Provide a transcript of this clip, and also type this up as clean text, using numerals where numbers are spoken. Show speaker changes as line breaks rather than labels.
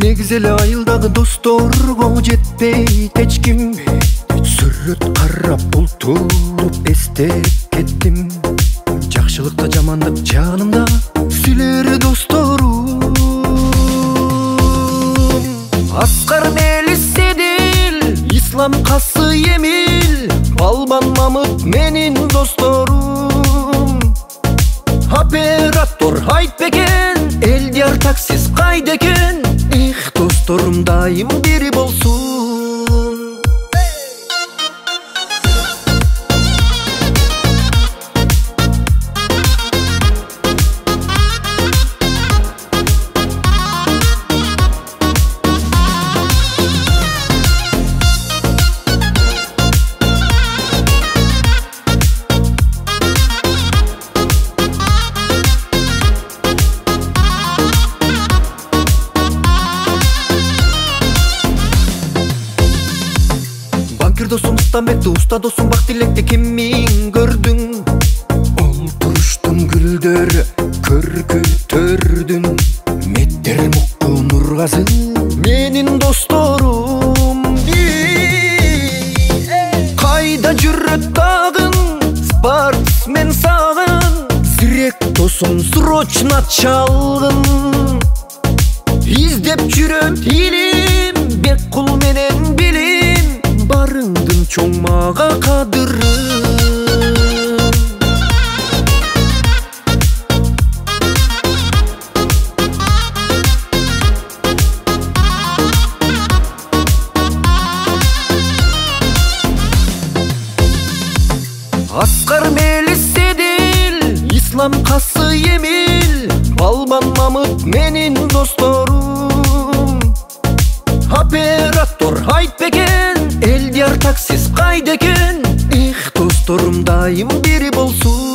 Негиз эле айылдагы досторго жетпейт эч ким. Сүрөт карап олтуруп эстеп кеттим. Жакшылыкта жамандык жанымда силер досторум. Аскар Мелис Седил, Ислам Касы Эмил, Балбан Мамыт менин досторум. Оператор Айтбекен, Элдияр таксист Кайдекен, их досторум дайым бири болсун. Досум Станбекти, уста досум Бактилекти кимин көрдүң? Олтуруштун гүлдөрү көркөтөрдүн. Меттер Мукку Нургазы менин досторум. Кайда жүрөт тагын спортсмен сагын? Зирек досум срочно чалгын. Издеп жүрөт илим, Беккул менен билим. Барыңдын чоң мага кадырын. Аскар Мелис Седил, Ислам Касы Эмил, Балбан Мамыт менин досторум. Оператор Айтбекен, Элдияр таксист Кайдекен, их досторум дайым бири болсун.